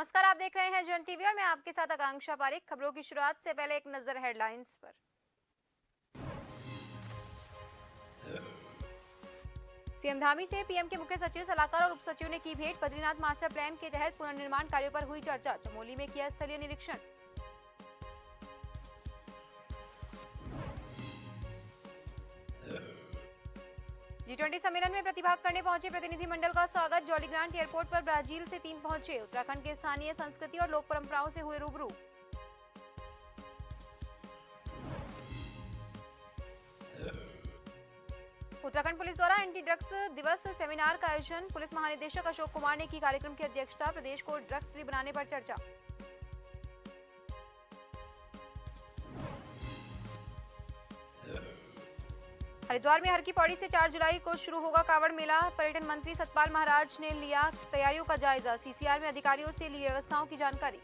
नमस्कार, आप देख रहे हैं जन टीवी और मैं आपके साथ आकांक्षा पारिक। खबरों की शुरुआत से पहले एक नजर हेडलाइंस पर। सीएम धामी से पीएम के मुख्य सचिव, सलाहकार और उप सचिव ने की भेंट। बद्रीनाथ मास्टर प्लान के तहत पुनर्निर्माण कार्यों पर हुई चर्चा। चमोली में किया स्थलीय निरीक्षण। G20 सम्मेलन में प्रतिभाग करने पहुंचे प्रतिनिधिमंडल का स्वागत। जॉली ग्रांट एयरपोर्ट पर ब्राजील से 3 पहुंचे। उत्तराखंड के स्थानीय संस्कृति और लोक परंपराओं से हुए रूबरू। उत्तराखंड पुलिस द्वारा एंटी ड्रग्स दिवस सेमिनार का आयोजन। पुलिस महानिदेशक अशोक कुमार ने की कार्यक्रम की अध्यक्षता। प्रदेश को ड्रग्स फ्री बनाने पर चर्चा। हरिद्वार में हर की पौड़ी से 4 जुलाई को शुरू होगा कांवड़ मेला। पर्यटन मंत्री सतपाल महाराज ने लिया तैयारियों का जायजा। सीसीआर में अधिकारियों से ली व्यवस्थाओं की जानकारी।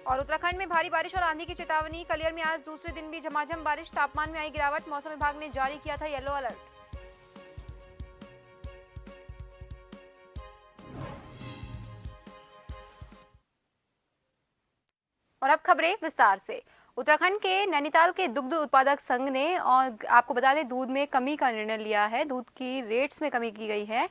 और उत्तराखंड में भारी बारिश और आंधी की चेतावनी। कलियर में आज दूसरे दिन भी झमाझम बारिश। तापमान में आई गिरावट। मौसम विभाग ने जारी किया था येलो अलर्ट। और अब खबरें विस्तार से। उत्तराखंड के नैनीताल के दुग्ध उत्पादक संघ ने, और आपको बता दें, दूध में कमी का निर्णय लिया है। दूध की रेट्स में कमी की गई है।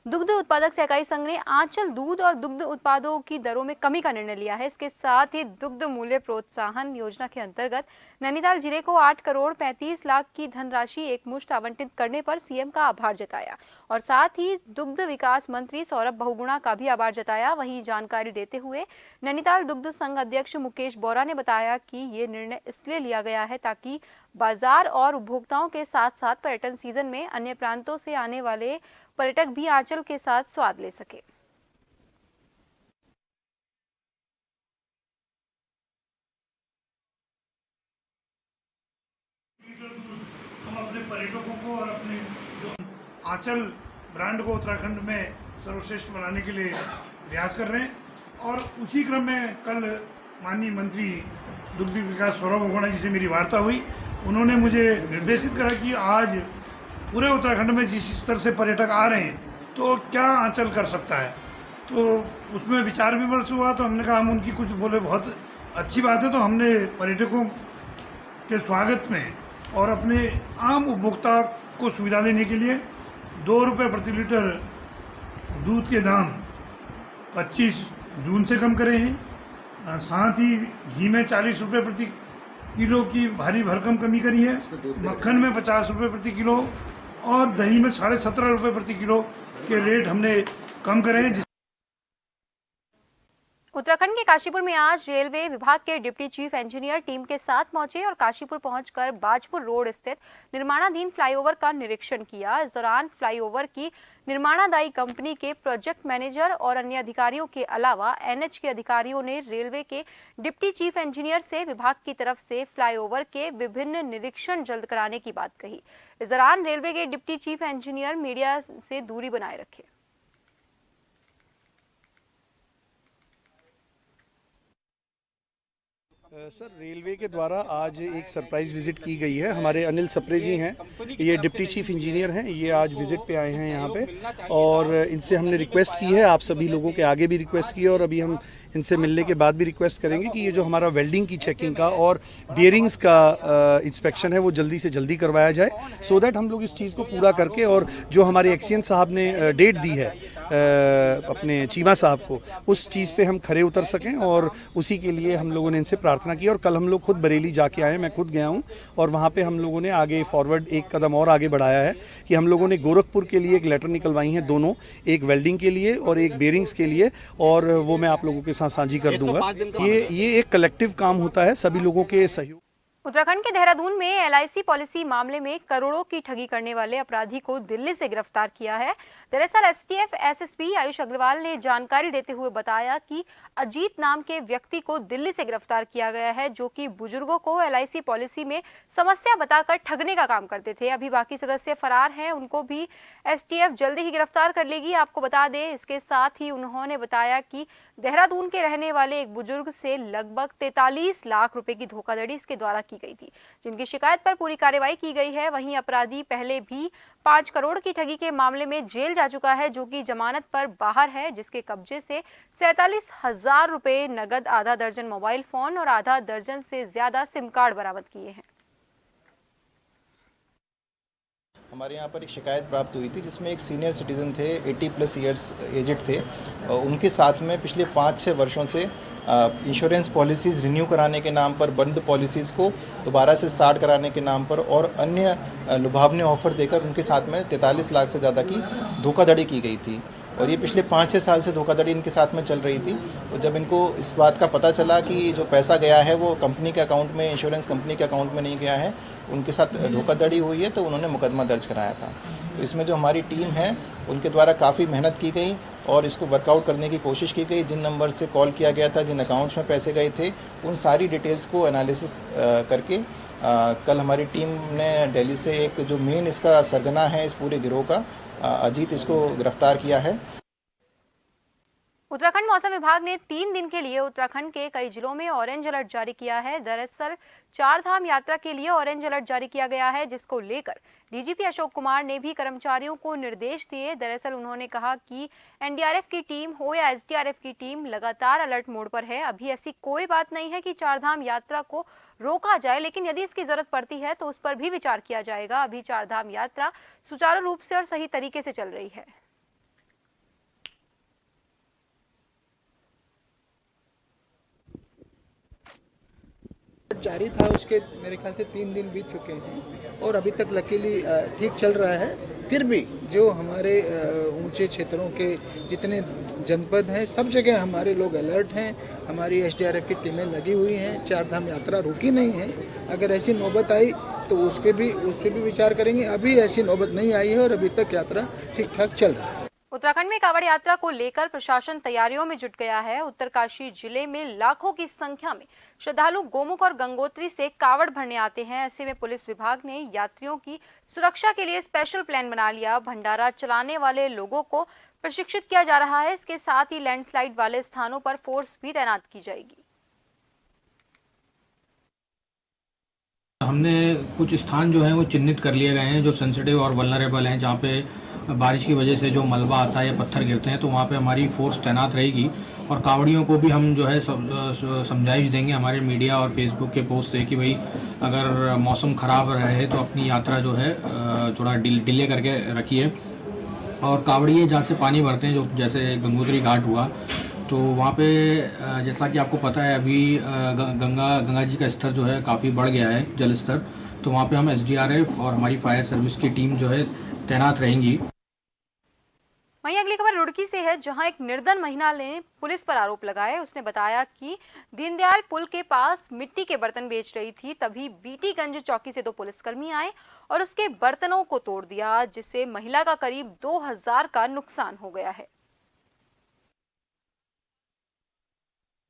दुग्ध उत्पादक सहकारी संघ ने आंचल दूध और दुग्ध उत्पादों की दरों में कमी का निर्णय लिया है। इसके साथ ही दुग्ध मूल्य प्रोत्साहन योजना के अंतर्गत नैनीताल जिले को 8 करोड़ 35 लाख की धनराशि एकमुश्त आवंटित करने पर सीएम का आभार जताया और साथ ही दुग्ध विकास मंत्री सौरभ बहुगुणा का भी आभार जताया। वहीं जानकारी देते हुए नैनीताल दुग्ध संघ अध्यक्ष मुकेश बोरा ने बताया कि ये निर्णय इसलिए लिया गया है ताकि बाजार और उपभोक्ताओं के साथ साथ पर्यटन सीजन में अन्य प्रांतों से आने वाले पर्यटक भी आंचल के साथ स्वाद ले सके। हम अपने पर्यटकों को और अपने जो आंचल ब्रांड को उत्तराखंड में सर्वश्रेष्ठ बनाने के लिए प्रयास कर रहे हैं। और उसी क्रम में कल माननीय मंत्री दुग्ध विकास सौरभ बहुगुणा जी से मेरी वार्ता हुई। उन्होंने मुझे निर्देशित करा कि आज पूरे उत्तराखंड में जिस स्तर से पर्यटक आ रहे हैं तो क्या आंचल कर सकता है, तो उसमें विचार विमर्श हुआ। तो हमने कहा, हम उनकी कुछ बोले बहुत अच्छी बात है। तो हमने पर्यटकों के स्वागत में और अपने आम उपभोक्ता को सुविधा देने के लिए 2 रुपये प्रति लीटर दूध के दाम 25 जून से कम करे हैं। साथ ही घी में 40 रुपये प्रति किलो की भारी भरकम कमी करी है। मक्खन में 50 रुपये प्रति किलो और दही में 17.5 रुपये प्रति किलो के रेट हमने कम करे हैं। उत्तराखंड के काशीपुर में आज रेलवे विभाग के डिप्टी चीफ इंजीनियर टीम के साथ पहुंचे और काशीपुर पहुंचकर बाजपुर रोड स्थित निर्माणाधीन फ्लाईओवर का निरीक्षण किया। इस दौरान फ्लाईओवर की निर्माणादायी कंपनी के प्रोजेक्ट मैनेजर और अन्य अधिकारियों के अलावा एनएच के अधिकारियों ने रेलवे के डिप्टी चीफ इंजीनियर से विभाग की तरफ से फ्लाईओवर के विभिन्न निरीक्षण जल्द कराने की बात कही। इस दौरान रेलवे के डिप्टी चीफ इंजीनियर मीडिया से दूरी बनाए रखे। सर, रेलवे के द्वारा आज एक सरप्राइज विजिट की गई है। हमारे अनिल सप्रे जी हैं, ये डिप्टी चीफ इंजीनियर हैं, ये आज विजिट पे आए हैं यहाँ पे और इनसे हमने रिक्वेस्ट की है, आप सभी लोगों के आगे भी रिक्वेस्ट की है और अभी हम इनसे मिलने के बाद भी रिक्वेस्ट करेंगे कि ये जो हमारा वेल्डिंग की चेकिंग का और बियरिंग्स का इंस्पेक्शन है वो जल्दी से जल्दी करवाया जाए, सो दैट हम लोग इस चीज़ को पूरा करके और जो हमारे एक्सीएन साहब ने डेट दी है अपने चीमा साहब को, उस चीज़ पे हम खरे उतर सकें और उसी के लिए हम लोगों ने इनसे प्रार्थना की। और कल हम लोग खुद बरेली जाके आए, मैं खुद गया हूँ और वहाँ पे हम लोगों ने आगे फॉरवर्ड एक कदम और आगे बढ़ाया है कि हम लोगों ने गोरखपुर के लिए एक लेटर निकलवाई हैं, दोनों, एक वेल्डिंग के लिए और एक बेयरिंग्स के लिए, और वो मैं आप लोगों के साथ साझी कर दूंगा। ये एक कलेक्टिव काम होता है सभी लोगों के सहयोग। उत्तराखंड के देहरादून में एलआईसी पॉलिसी मामले में करोड़ों की ठगी करने वाले अपराधी को दिल्ली से गिरफ्तार किया है। दरअसल एसटीएफ एसएसपी आयुष अग्रवाल ने जानकारी देते हुए बताया कि अजीत नाम के व्यक्ति को दिल्ली से गिरफ्तार किया गया है, जो कि बुजुर्गों को एलआईसी पॉलिसी में समस्या बताकर ठगने का काम करते थे। अभी बाकी सदस्य फरार हैं, उनको भी एसटीएफ जल्दी ही गिरफ्तार कर लेगी, आपको बता दें। इसके साथ ही उन्होंने बताया कि देहरादून के रहने वाले एक बुजुर्ग से लगभग 43 लाख रुपए की धोखाधड़ी इसके द्वारा की की गई थी, जिनकी शिकायत पर पूरी कार्रवाई की गई है। वहीं अपराधी पहले भी 5 करोड़ की ठगी के मामले में जेल जा चुका है, जो कि जमानत पर बाहर है, जिसके कब्जे से 47,000 रुपए नगद, आधा दर्जन मोबाइल फोन और आधा दर्जन से ज्यादा सिम कार्ड बरामद किए हैं। हमारे यहाँ पर एक शिकायत प्राप्त हुई थी जिसमें एक सीनियर सिटीज़न थे, 80+ ईयर्स एजेड थे। उनके साथ में पिछले 5-6 वर्षों से इंश्योरेंस पॉलिसीज़ रिन्यू कराने के नाम पर, बंद पॉलिसीज़ को दोबारा से स्टार्ट कराने के नाम पर और अन्य लुभावने ऑफर देकर उनके साथ में 43 लाख से ज़्यादा की धोखाधड़ी की गई थी। और ये पिछले 5-6 साल से धोखाधड़ी इनके साथ में चल रही थी। और जब इनको इस बात का पता चला कि जो पैसा गया है वो कंपनी के अकाउंट में, इंश्योरेंस कंपनी के अकाउंट में नहीं गया है, उनके साथ धोखाधड़ी हुई है, तो उन्होंने मुकदमा दर्ज कराया था। तो इसमें जो हमारी टीम है उनके द्वारा काफ़ी मेहनत की गई और इसको वर्कआउट करने की कोशिश की गई। जिन नंबर से कॉल किया गया था, जिन अकाउंट्स में पैसे गए थे, उन सारी डिटेल्स को एनालिसिस करके कल हमारी टीम ने दिल्ली से एक जो मेन इसका सरगना है इस पूरे गिरोह का, अजीत, इसको गिरफ्तार किया है। उत्तराखंड मौसम विभाग ने 3 दिन के लिए उत्तराखंड के कई जिलों में ऑरेंज अलर्ट जारी किया है। दरअसल 4 धाम यात्रा के लिए ऑरेंज अलर्ट जारी किया गया है, जिसको लेकर डीजीपी अशोक कुमार ने भी कर्मचारियों को निर्देश दिए। दरअसल उन्होंने कहा कि एनडीआरएफ की टीम हो या एसडीआरएफ की टीम लगातार अलर्ट मोड पर है। अभी ऐसी कोई बात नहीं है कि 4 धाम यात्रा को रोका जाए, लेकिन यदि इसकी जरूरत पड़ती है तो उस पर भी विचार किया जाएगा। अभी 4 धाम यात्रा सुचारू रूप से और सही तरीके से चल रही है। जारी था, उसके मेरे ख्याल से 3 दिन बीत चुके हैं और अभी तक लकीली ठीक चल रहा है। फिर भी जो हमारे ऊंचे क्षेत्रों के जितने जनपद हैं, सब जगह हमारे लोग अलर्ट हैं। हमारी एसडीआरएफ की टीमें लगी हुई हैं। 4 धाम यात्रा रुकी नहीं है। अगर ऐसी नौबत आई तो उस पर भी विचार करेंगे। अभी ऐसी नौबत नहीं आई है और अभी तक यात्रा ठीक ठाक चल रही है। उत्तराखंड में कावड़ यात्रा को लेकर प्रशासन तैयारियों में जुट गया है। उत्तरकाशी जिले में लाखों की संख्या में श्रद्धालु गोमुख और गंगोत्री से कावड़ भरने आते हैं। ऐसे में पुलिस विभाग ने यात्रियों की सुरक्षा के लिए स्पेशल प्लान बना लिया। भंडारा चलाने वाले लोगों को प्रशिक्षित किया जा रहा है। इसके साथ ही लैंडस्लाइड वाले स्थानों पर फोर्स भी तैनात की जाएगी। हमने कुछ स्थान जो है वो चिन्हित कर लिए गए हैं जो सेंसिटिव और वल्नरेबल हैं, जहाँ पे बारिश की वजह से जो मलबा आता है या पत्थर गिरते हैं, तो वहाँ पे हमारी फोर्स तैनात रहेगी। और कावड़ियों को भी हम जो है समझाइश देंगे हमारे मीडिया और फेसबुक के पोस्ट से कि भाई अगर मौसम ख़राब रहे तो अपनी यात्रा जो है थोड़ा डिले करके रखिए। और कावड़िए जहाँ से पानी भरते हैं, जो जैसे गंगोत्री घाट हुआ, तो वहाँ पे जैसा कि आपको पता है अभी गंगा जी का स्तर जो है काफ़ी बढ़ गया है, जल स्तर। तो वहाँ पे हम एसडीआरएफ और हमारी फायर सर्विस की टीम जो है तैनात रहेंगी। वहीं अगली खबर रुड़की से है, जहां एक निर्धन महिला ने पुलिस पर आरोप लगाए। उसने बताया कि दीनदयाल पुल के पास मिट्टी के बर्तन बेच रही थी, तभी बीटीगंज चौकी से 2 पुलिसकर्मी आए और उसके बर्तनों को तोड़ दिया, जिससे महिला का करीब 2000 का नुकसान हो गया है।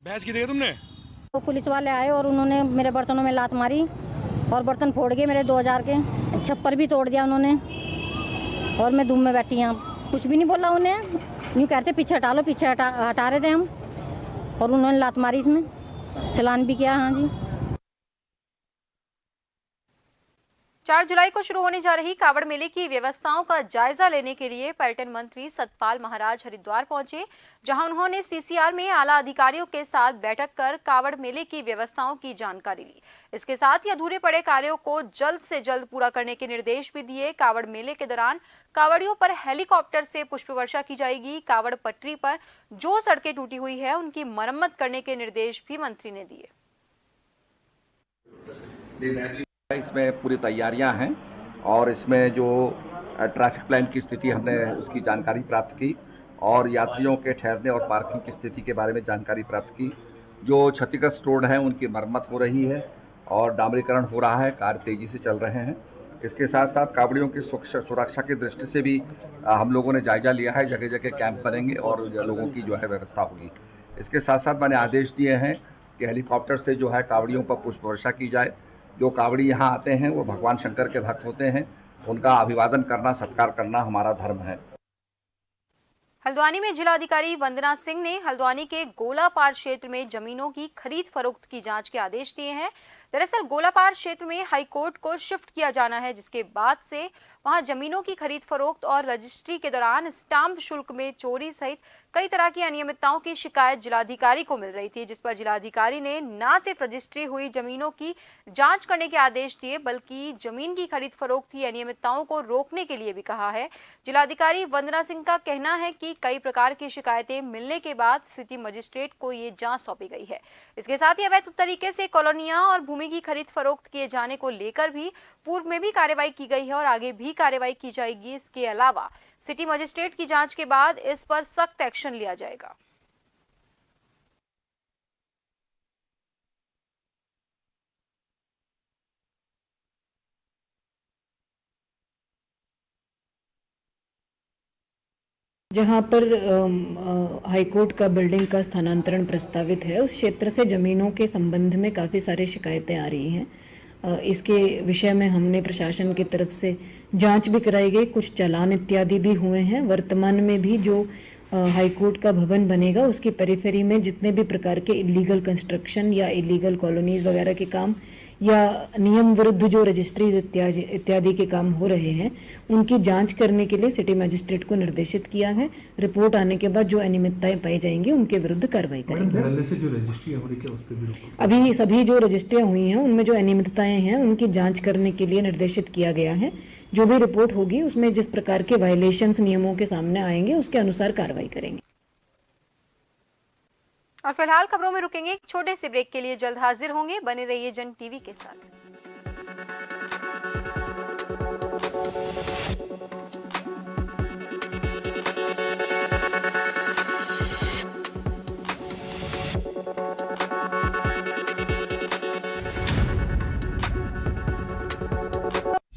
बहस की थी तुमने? तो पुलिस वाले आए और उन्होंने मेरे बर्तनों में लात मारी और बर्तन फोड़ गए मेरे 2000 के। छप्पर भी तोड़ दिया उन्होंने और मैं धूम में बैठी यहाँ, कुछ भी नहीं बोला उन्हें। यूँ कहते पीछे हटा लो, पीछे हटा रहे थे हम, और उन्होंने लात मारी, इसमें चलान भी किया। हाँ जी। 4 जुलाई को शुरू होने जा रही कावड़ मेले की व्यवस्थाओं का जायजा लेने के लिए पर्यटन मंत्री सतपाल महाराज हरिद्वार पहुंचे, जहां उन्होंने सीसीआर में आला अधिकारियों के साथ बैठक कर कावड़ मेले की व्यवस्थाओं की जानकारी ली। इसके साथ ही अधूरे पड़े कार्यों को जल्द से जल्द पूरा करने के निर्देश भी दिए। कावड़ मेले के दौरान कावड़ियों पर हेलीकॉप्टर से पुष्प वर्षा की जाएगी। कावड़ पटरी पर जो सड़कें टूटी हुई है उनकी मरम्मत करने के निर्देश भी मंत्री ने दिए। इसमें पूरी तैयारियां हैं और इसमें जो ट्रैफिक प्लान की स्थिति हमने उसकी जानकारी प्राप्त की और यात्रियों के ठहरने और पार्किंग की स्थिति के बारे में जानकारी प्राप्त की। जो क्षतिग्रस्त रोड हैं उनकी मरम्मत हो रही है और डामरीकरण हो रहा है, कार्य तेजी से चल रहे हैं। इसके साथ साथ कावड़ियों की सुरक्षा की दृष्टि से भी हम लोगों ने जायजा लिया है। जगह जगह कैंप बनेंगे और लोगों की जो है व्यवस्था होगी। इसके साथ साथ मैंने आदेश दिए हैं कि हेलीकॉप्टर से जो है कावड़ियों पर पुष्प वर्षा की जाए। जो कावड़ी यहाँ आते हैं वो भगवान शंकर के भक्त होते हैं, उनका अभिवादन करना, सत्कार करना हमारा धर्म है। हल्द्वानी में जिलाधिकारी वंदना सिंह ने हल्द्वानी के गोलापार क्षेत्र में जमीनों की खरीद फरोख्त की जांच के आदेश दिए हैं। दरअसल गोलापार क्षेत्र में हाईकोर्ट को शिफ्ट किया जाना है, जिसके बाद से वहां जमीनों की खरीद फरोख्त और रजिस्ट्री के दौरान स्टाम्प शुल्क में चोरी सहित कई तरह की अनियमितताओं की शिकायत जिलाधिकारी को मिल रही थी, जिस पर जिलाधिकारी ने न सिर्फ रजिस्ट्री हुई जमीनों की जांच करने के आदेश दिए, बल्कि जमीन की खरीद फरोख्त की अनियमितताओं को रोकने के लिए भी कहा है। जिलाधिकारी वंदना सिंह का कहना है कि कई प्रकार की शिकायतें मिलने के बाद सिटी मजिस्ट्रेट को ये जांच सौंपी गई है। इसके साथ ही अवैध तरीके से कॉलोनियां और भूमि की खरीद फरोख्त किए जाने को लेकर भी पूर्व में भी कार्रवाई की गई है और आगे भी कार्रवाई की जाएगी। इसके अलावा सिटी मजिस्ट्रेट की जांच के बाद इस पर सख्त एक्शन लिया जाएगा। जहाँ पर हाईकोर्ट का बिल्डिंग का स्थानांतरण प्रस्तावित है, उस क्षेत्र से ज़मीनों के संबंध में काफ़ी सारी शिकायतें आ रही हैं। इसके विषय में हमने प्रशासन की तरफ से जांच भी कराई गई, कुछ चालान इत्यादि भी हुए हैं। वर्तमान में भी जो हाईकोर्ट का भवन बनेगा उसकी पेरिफेरी में जितने भी प्रकार के इलीगल कंस्ट्रक्शन या इलीगल कॉलोनीज वगैरह के काम या नियम विरुद्ध जो रजिस्ट्रीज इत्यादि के काम हो रहे हैं, उनकी जांच करने के लिए सिटी मजिस्ट्रेट को निर्देशित किया है। रिपोर्ट आने के बाद जो अनियमितताएं पाई जाएंगी उनके विरुद्ध कार्रवाई करेंगे। से जो रजिस्ट्री हो रही है उस पर भी अभी सभी जो रजिस्ट्रियाँ हुई हैं उनमें जो अनियमितताएं हैं उनकी जांच करने के लिए निर्देशित किया गया है। जो भी रिपोर्ट होगी उसमें जिस प्रकार के वायलेशंस नियमों के सामने आएंगे उसके अनुसार कार्रवाई करेंगे। और फिलहाल खबरों में रुकेंगे एक छोटे से ब्रेक के लिए, जल्द हाजिर होंगे। बने रहिए जन टीवी के साथ।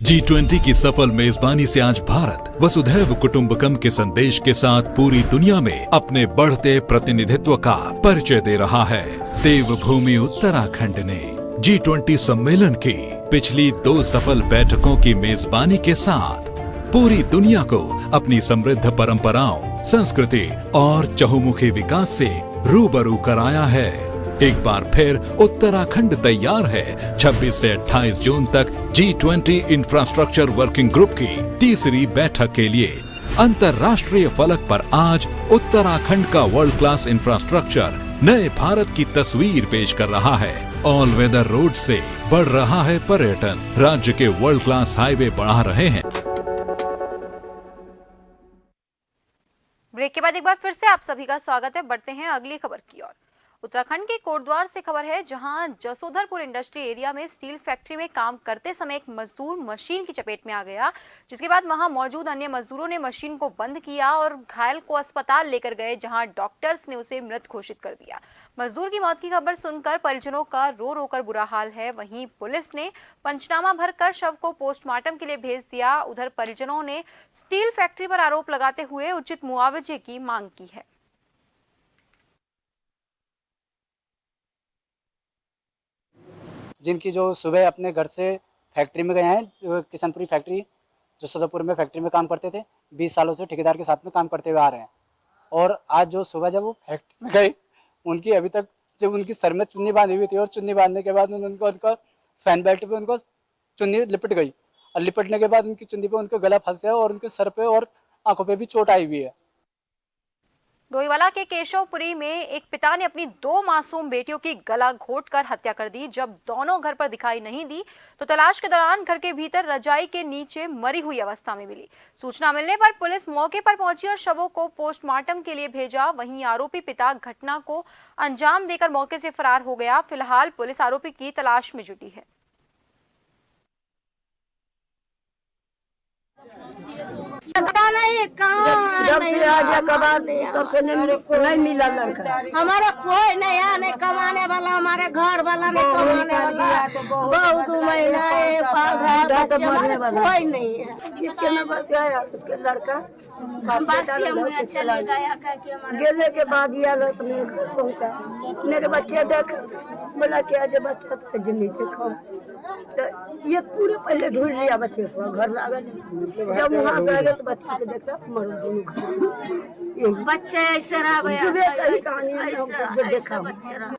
G20 की सफल मेजबानी से आज भारत वसुधैव कुटुंबकम के संदेश के साथ पूरी दुनिया में अपने बढ़ते प्रतिनिधित्व का परिचय दे रहा है। देवभूमि उत्तराखंड ने G20 सम्मेलन की पिछली 2 सफल बैठकों की मेजबानी के साथ पूरी दुनिया को अपनी समृद्ध परंपराओं, संस्कृति और चहुमुखी विकास से रूबरू कराया है। एक बार फिर उत्तराखंड तैयार है 26 से 28 जून तक G20 इंफ्रास्ट्रक्चर वर्किंग ग्रुप की तीसरी बैठक के लिए। अंतर्राष्ट्रीय फलक पर आज उत्तराखंड का वर्ल्ड क्लास इंफ्रास्ट्रक्चर नए भारत की तस्वीर पेश कर रहा है। ऑल वेदर रोड से बढ़ रहा है पर्यटन, राज्य के वर्ल्ड क्लास हाईवे बढ़ा रहे हैं। ब्रेक के बाद एक बार फिर से आप सभी का स्वागत है। बढ़ते हैं अगली खबर की ओर। उत्तराखंड के कोटद्वार से खबर है, जहां जसोधरपुर इंडस्ट्री एरिया में स्टील फैक्ट्री में काम करते समय एक मजदूर मशीन की चपेट में आ गया, जिसके बाद वहां मौजूद अन्य मजदूरों ने मशीन को बंद किया और घायल को अस्पताल लेकर गए, जहां डॉक्टर्स ने उसे मृत घोषित कर दिया। मजदूर की मौत की खबर सुनकर परिजनों का रो रो कर बुरा हाल है। वहीं पुलिस ने पंचनामा भरकर शव को पोस्टमार्टम के लिए भेज दिया। उधर परिजनों ने स्टील फैक्ट्री पर आरोप लगाते हुए उचित मुआवजे की मांग की है। जिनकी जो सुबह अपने घर से फैक्ट्री में गए हैं, किशनपुरी फैक्ट्री जसोधरपुर में फैक्ट्री में काम करते थे, 20 सालों से ठेकेदार के साथ में काम करते हुए आ रहे हैं। और आज जो सुबह जब वो फैक्ट्री में गए, उनकी अभी तक जब उनकी सर में चुन्नी बांधी हुई थी और चुन्नी बांधने के बाद उनका फैन बेल्ट पे उनको चुन्नी लिपट गई और लिपटने के बाद उनकी चुन्नी पे उनका गला फंस गया और उनके सर पे और आंखों पे भी चोट आई हुई है। डोईवाला के केशवपुरी में एक पिता ने अपनी 2 मासूम बेटियों की गला घोंटकर हत्या कर दी। जब दोनों घर पर दिखाई नहीं दी तो तलाश के दौरान घर के भीतर रजाई के नीचे मरी हुई अवस्था में मिली। सूचना मिलने पर पुलिस मौके पर पहुंची और शवों को पोस्टमार्टम के लिए भेजा। वहीं आरोपी पिता घटना को अंजाम देकर मौके से फरार हो गया। फिलहाल पुलिस आरोपी की तलाश में जुटी है। पता नहीं कहाँ नहीं मिला लड़का। हमारा कोई नहीं आने कमाने वाला, हमारे घर वाला नहीं कमाने वाला। बहुत महीना कोई नहीं है। किसके न बताया उसके लड़का चले गया, गिरने के बाद ये लोग घर पहुँचा। मेरे बच्चे देख बोला क्या जो बच्चा था जिन्हें देखो तो ये पूरे पहले ढूंढ लिया बच्चे को, घर लागल। जब वहाँ से आ गए तो बच्चे को देखा मरो दोनों। बच्चे ऐसे रहा, सुबह से ही कहानी देखा।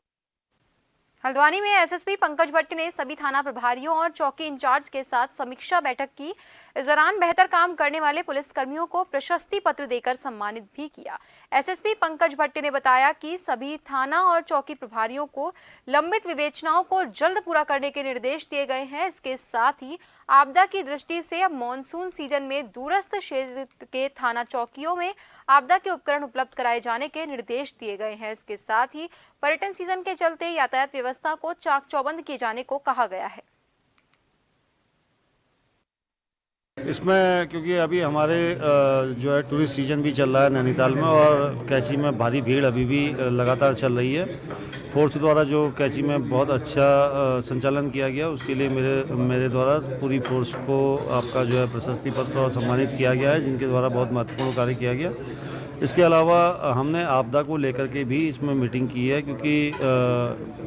हल्द्वानी में एसएसपी पंकज भट्ट ने सभी थाना प्रभारियों और चौकी इंचार्ज के साथ समीक्षा बैठक की। इस दौरान बेहतर काम करने वाले पुलिसकर्मियों को प्रशस्ति पत्र देकर सम्मानित भी किया। एसएसपी पंकज भट्ट ने बताया कि सभी थाना और चौकी प्रभारियों को लंबित विवेचनाओं को जल्द पूरा करने के निर्देश दिए गए हैं। इसके साथ ही आपदा की दृष्टि से अब मॉनसून सीजन में दूरस्थ क्षेत्र के थाना चौकियों में आपदा के उपकरण उपलब्ध कराए जाने के निर्देश दिए गए हैं। इसके साथ ही पर्यटन सीजन के चलते यातायात व्यवस्था को चाक चौबंद किए जाने को कहा गया है। इसमें क्योंकि अभी हमारे जो है टूरिस्ट सीजन भी चल रहा है नैनीताल में, और कैची में भारी भीड़ अभी भी लगातार चल रही है। फोर्स द्वारा जो कैची में बहुत अच्छा संचालन किया गया, उसके लिए मेरे द्वारा पूरी फोर्स को आपका जो है प्रशस्ति पत्र और सम्मानित किया गया है, जिनके द्वारा बहुत महत्वपूर्ण कार्य किया गया। इसके अलावा हमने आपदा को लेकर के भी इसमें मीटिंग की है, क्योंकि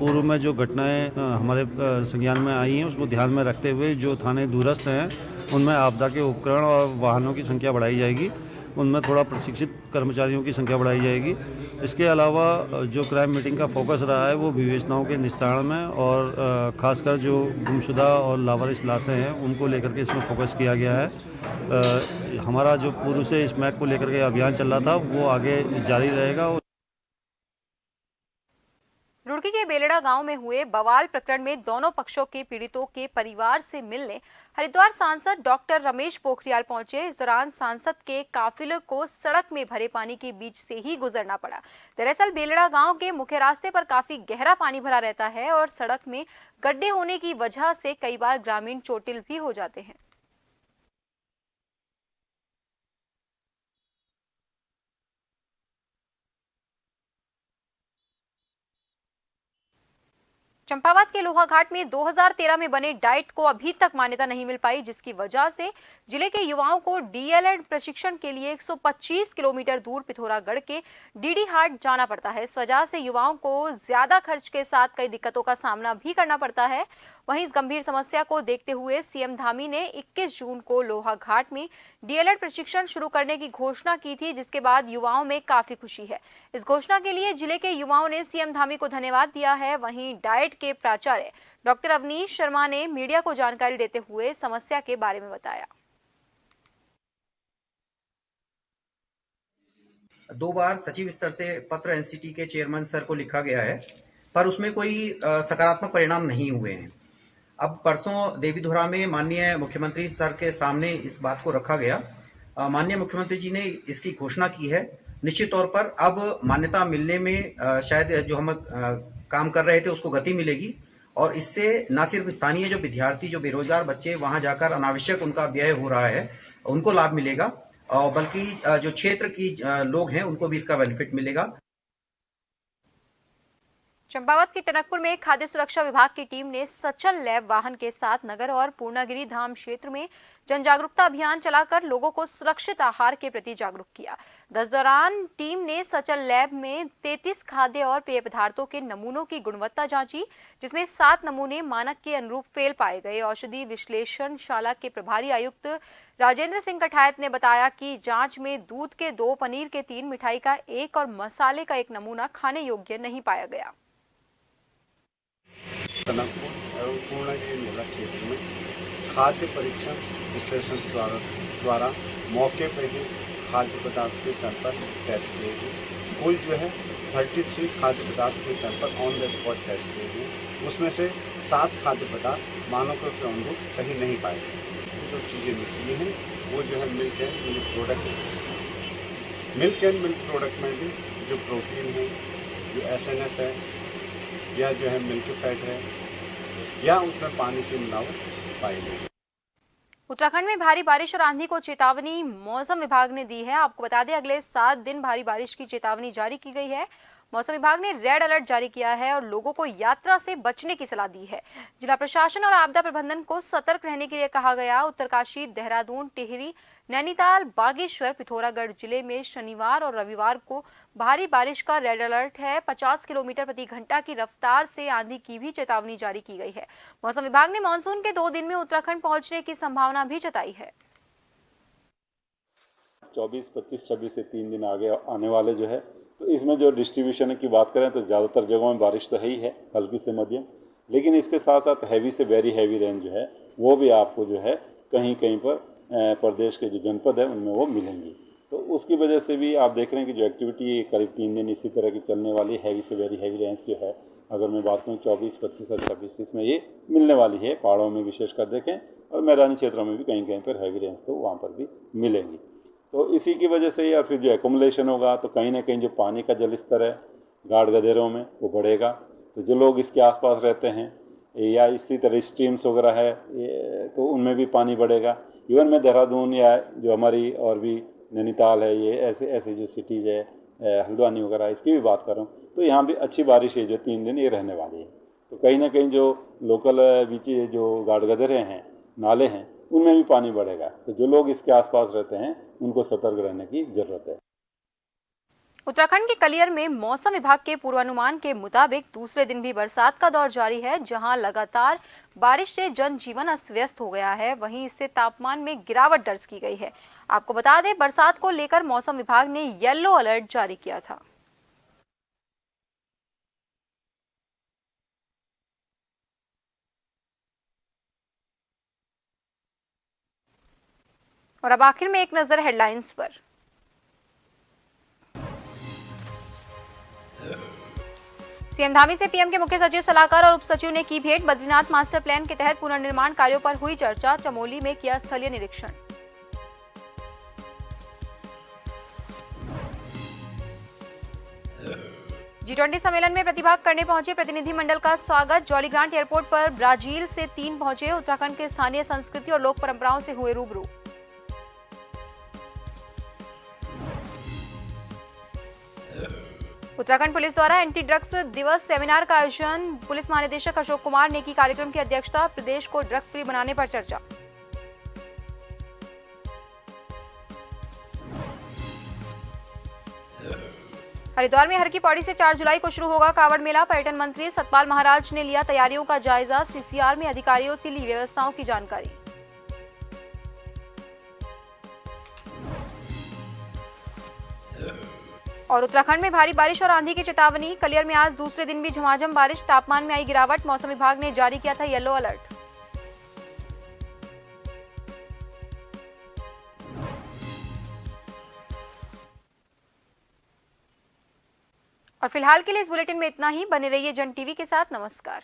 पूर्व में जो घटनाएं हमारे संज्ञान में आई हैं उसको ध्यान में रखते हुए जो थाने दूरस्थ हैं उनमें आपदा के उपकरण और वाहनों की संख्या बढ़ाई जाएगी, उनमें थोड़ा प्रशिक्षित कर्मचारियों की संख्या बढ़ाई जाएगी। इसके अलावा जो क्राइम मीटिंग का फोकस रहा है वो विवेचनाओं के निस्तारण में, और ख़ासकर जो गुमशुदा और लावारिस लाशें हैं उनको लेकर के इसमें फोकस किया गया है। हमारा जो पूर्व से स्मैक को लेकर के अभियान चल रहा था वो आगे जारी रहेगा। रुड़की के बेलड़ा गांव में हुए बवाल प्रकरण में दोनों पक्षों के पीड़ितों के परिवार से मिलने हरिद्वार सांसद डॉक्टर रमेश पोखरियाल पहुंचे। इस दौरान सांसद के काफिले को सड़क में भरे पानी के बीच से ही गुजरना पड़ा। दरअसल बेलड़ा गांव के मुख्य रास्ते पर काफी गहरा पानी भरा रहता है और सड़क में गड्ढे होने की वजह से कई बार ग्रामीण चोटिल भी हो जाते हैं। चंपावत के लोहाघाट में 2013 में बने डाइट को अभी तक मान्यता नहीं मिल पाई, जिसकी वजह से जिले के युवाओं को डीएलएड प्रशिक्षण के लिए 125 किलोमीटर दूर पिथौरागढ़ के डीडी हाट जाना पड़ता है। इस वजह से युवाओं को ज्यादा खर्च के साथ कई दिक्कतों का सामना भी करना पड़ता है। वहीं इस गंभीर समस्या को देखते हुए सीएम धामी ने 21 जून को लोहाघाट में डीएलएड प्रशिक्षण शुरू करने की घोषणा की थी, जिसके बाद युवाओं में काफी खुशी है। इस घोषणा के लिए जिले के युवाओं ने सीएम धामी को धन्यवाद दिया है। वहीं डाइट के प्राचार्य डॉक्टर अवनीश शर्मा ने मीडिया को जानकारी देते हुए समस्या के बारे में बताया। 2 बार सचिव स्तर से पत्र एनसीटी के चेयरमैन सर को लिखा गया है, पर उसमें कोई सकारात्मक परिणाम नहीं हुए हैं। अब परसों देवीधुरा में माननीय मुख्यमंत्री सर के सामने इस बात को रखा गया। माननीय मुख्यमंत्री जी ने इसकी घोषणा की है। निश्चित तौर पर अब मान्यता मिलने में शायद जो हम काम कर रहे थे उसको गति मिलेगी, और इससे न सिर्फ स्थानीय जो विद्यार्थी, जो बेरोजगार बच्चे वहां जाकर अनावश्यक उनका व्यय हो रहा है उनको लाभ मिलेगा, और बल्कि जो क्षेत्र की लोग हैं उनको भी इसका बेनिफिट मिलेगा। चंपावत के टनकपुर में खाद्य सुरक्षा विभाग की टीम ने सचल लैब वाहन के साथ नगर और पूर्णागिरी धाम क्षेत्र में जन जागरूकता अभियान चलाकर लोगों को सुरक्षित आहार के प्रति जागरूक किया। इस दौरान टीम ने सचल लैब में 33 खाद्य और पेय पदार्थों के नमूनों की गुणवत्ता जांची, जिसमें 7 नमूने मानक के अनुरूप फेल पाए गए। औषधि विश्लेषण शाला के प्रभारी आयुक्त राजेंद्र सिंह कठायत ने बताया कि जांच में दूध के 2, पनीर के 3, मिठाई का 1 और मसाले का 1 नमूना खाने योग्य नहीं पाया गया। टनकपुर एवं पूर्णागिरी मेला क्षेत्र में खाद्य परीक्षण विश्लेषण द्वारा मौके पर ही खाद्य पदार्थ के सैंपल टेस्ट किए गए। कुल जो है 33 खाद्य पदार्थ के sample on the spot test किए गए। उसमें से 7 खाद्य पदार्थ मानकों के अनुरूप सही नहीं पाए गए। जो चीज़ें निकली हैं वो जो है मिल्क एंड मिल्क प्रोडक्ट है। मिल्क एंड मिल्क प्रोडक्ट में भी जो प्रोटीन है, जो SNF है, या जो है मिल्क फैट है, या उसमें पानी की मिलावट पाई गई। उत्तराखंड में भारी बारिश और आंधी को चेतावनी मौसम विभाग ने दी है। आपको बता दें अगले 7 दिन भारी बारिश की चेतावनी जारी की गई है। मौसम विभाग ने रेड अलर्ट जारी किया है और लोगों को यात्रा से बचने की सलाह दी है। जिला प्रशासन और आपदा प्रबंधन को सतर्क रहने के लिए कहा गया। उत्तरकाशी, देहरादून, टिहरी, नैनीताल, बागेश्वर, पिथौरागढ़ जिले में शनिवार और रविवार को भारी बारिश का रेड अलर्ट है। 50 किलोमीटर प्रति घंटा की रफ्तार से आंधी की भी चेतावनी जारी की गई है। मौसम विभाग ने मानसून के 2 दिन में उत्तराखंड पहुंचने की संभावना भी जताई है। 24, 25, 26 से 3 दिन आगे आने वाले जो है, तो इसमें जो डिस्ट्रीब्यूशन की बात करें तो ज़्यादातर जगहों में बारिश तो है ही है, हल्की से मध्यम, लेकिन इसके साथ साथ हैवी से वेरी हैवी रेन जो है वो भी आपको जो है कहीं कहीं पर प्रदेश के जो जनपद है उनमें वो मिलेंगी। तो उसकी वजह से भी आप देख रहे हैं कि जो एक्टिविटी करीब 3 दिन इसी तरह की चलने वाली हैवी से वेरी हैवी रेंज जो है, अगर मैं बात करूँ 24, 25 और 26 इसमें ये मिलने वाली है। पहाड़ों में विशेषकर देखें और मैदानी क्षेत्रों में भी कहीं कहीं पर हैवी रेंज तो वहाँ पर भी मिलेंगी। तो इसी की वजह से या फिर जो एक्युमुलेशन होगा तो कहीं ना कहीं जो पानी का जल स्तर है गाढ़ गदेरों में वो बढ़ेगा। तो जो लोग इसके आसपास रहते हैं या इसी तरह स्ट्रीम्स वगैरह है तो उनमें भी पानी बढ़ेगा। इवन मैं देहरादून या जो हमारी और भी नैनीताल है, ये ऐसे ऐसे जो सिटीज़ है, हल्द्वानी वगैरह, इसकी भी बात करूँ तो यहाँ भी अच्छी बारिश है जो 3 दिन ये रहने वाली है। तो कहीं ना कहीं जो लोकल बीच जो गाढ़ गदेरे हैं, नाले हैं, उनमें भी पानी बढ़ेगा। तो जो लोग इसके आसपास रहते हैं उनको सतर्क रहने की जरूरत है। उत्तराखंड के कलियर में मौसम विभाग के पूर्वानुमान के मुताबिक दूसरे दिन भी बरसात का दौर जारी है। जहां लगातार बारिश से जनजीवन अस्त व्यस्त हो गया है, वहीं इससे तापमान में गिरावट दर्ज की गई है। आपको बता दें, बरसात को लेकर मौसम विभाग ने येलो अलर्ट जारी किया था। और अब आखिर में एक नजर हेडलाइंस पर। सीएम धामी से पीएम के मुख्य सचिव, सलाहकार और उप सचिव ने की भेंट। बद्रीनाथ मास्टर प्लान के तहत पुनर्निर्माण कार्यों पर हुई चर्चा। चमोली में किया स्थलीय निरीक्षण। G20 सम्मेलन में प्रतिभाग करने पहुंचे प्रतिनिधिमंडल का स्वागत। जॉली ग्रांट एयरपोर्ट पर ब्राजील से 3 पहुंचे। उत्तराखंड के स्थानीय संस्कृति और लोक परंपराओं से हुए रूबरू। उत्तराखंड पुलिस द्वारा एंटी ड्रग्स दिवस सेमिनार का आयोजन। पुलिस महानिदेशक अशोक कुमार ने की कार्यक्रम की अध्यक्षता। प्रदेश को ड्रग्स फ्री बनाने पर चर्चा। हरिद्वार में हर की पौड़ी से 4 जुलाई को शुरू होगा कांवड़ मेला। पर्यटन मंत्री सतपाल महाराज ने लिया तैयारियों का जायजा। सीसीआर में अधिकारियों से ली व्यवस्थाओं की जानकारी। और उत्तराखंड में भारी बारिश और आंधी की चेतावनी। कलियर में आज दूसरे दिन भी झमाझम बारिश। तापमान में आई गिरावट। मौसम विभाग ने जारी किया था येलो अलर्ट। और फिलहाल के लिए इस बुलेटिन में इतना ही। बने रहिए जन टीवी के साथ। नमस्कार।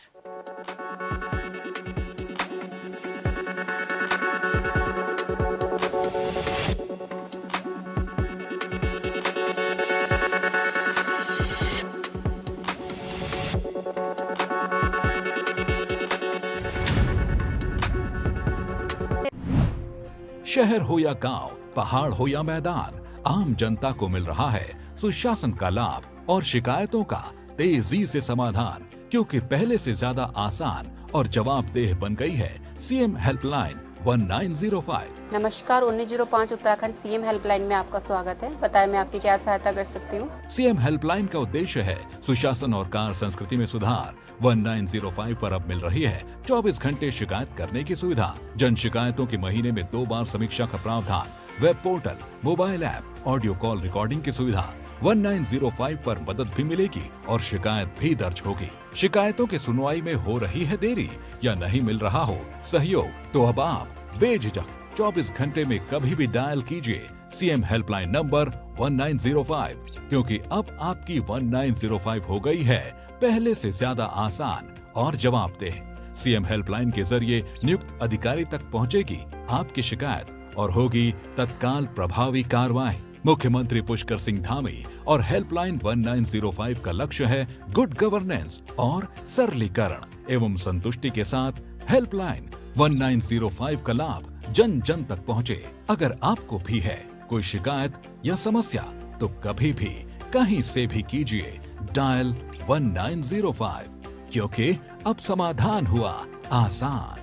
शहर हो या गांव, पहाड़ हो या मैदान, आम जनता को मिल रहा है सुशासन का लाभ और शिकायतों का तेजी से समाधान, क्योंकि पहले से ज्यादा आसान और जवाबदेह बन गई है सीएम हेल्पलाइन 1905। नमस्कार, 1905 उत्तराखंड सीएम हेल्पलाइन में आपका स्वागत है। बताएं मैं आपकी क्या सहायता कर सकती हूँ। सीएम हेल्पलाइन का उद्देश्य है सुशासन और कार्य संस्कृति में सुधार। 1905 पर अब मिल रही है 24 घंटे शिकायत करने की सुविधा। जन शिकायतों की महीने में 2 बार समीक्षा का प्रावधान। Web portal, mobile app, audio call recording की सुविधा। 1905 पर मदद भी मिलेगी और शिकायत भी दर्ज होगी। शिकायतों की सुनवाई में हो रही है देरी या नहीं मिल रहा हो सहयोग, तो अब आप बेझिझक 24 घंटे में कभी भी डायल कीजिए सीएम हेल्पलाइन नंबर 1905, क्योंकि अब आपकी 1905 हो गई है पहले से ज्यादा आसान और जवाबदेह। सीएम हेल्पलाइन के जरिए नियुक्त अधिकारी तक पहुंचेगी आपकी शिकायत और होगी तत्काल प्रभावी कार्रवाई। मुख्यमंत्री पुष्कर सिंह धामी और हेल्पलाइन 1905 का लक्ष्य है गुड गवर्नेंस और सरलीकरण एवं संतुष्टि के साथ हेल्पलाइन 1905 का लाभ जन जन तक पहुंचे। अगर आपको भी है कोई शिकायत या समस्या तो कभी भी कहीं से भी कीजिए डायल 1905, क्योंकि अब समाधान हुआ आसान।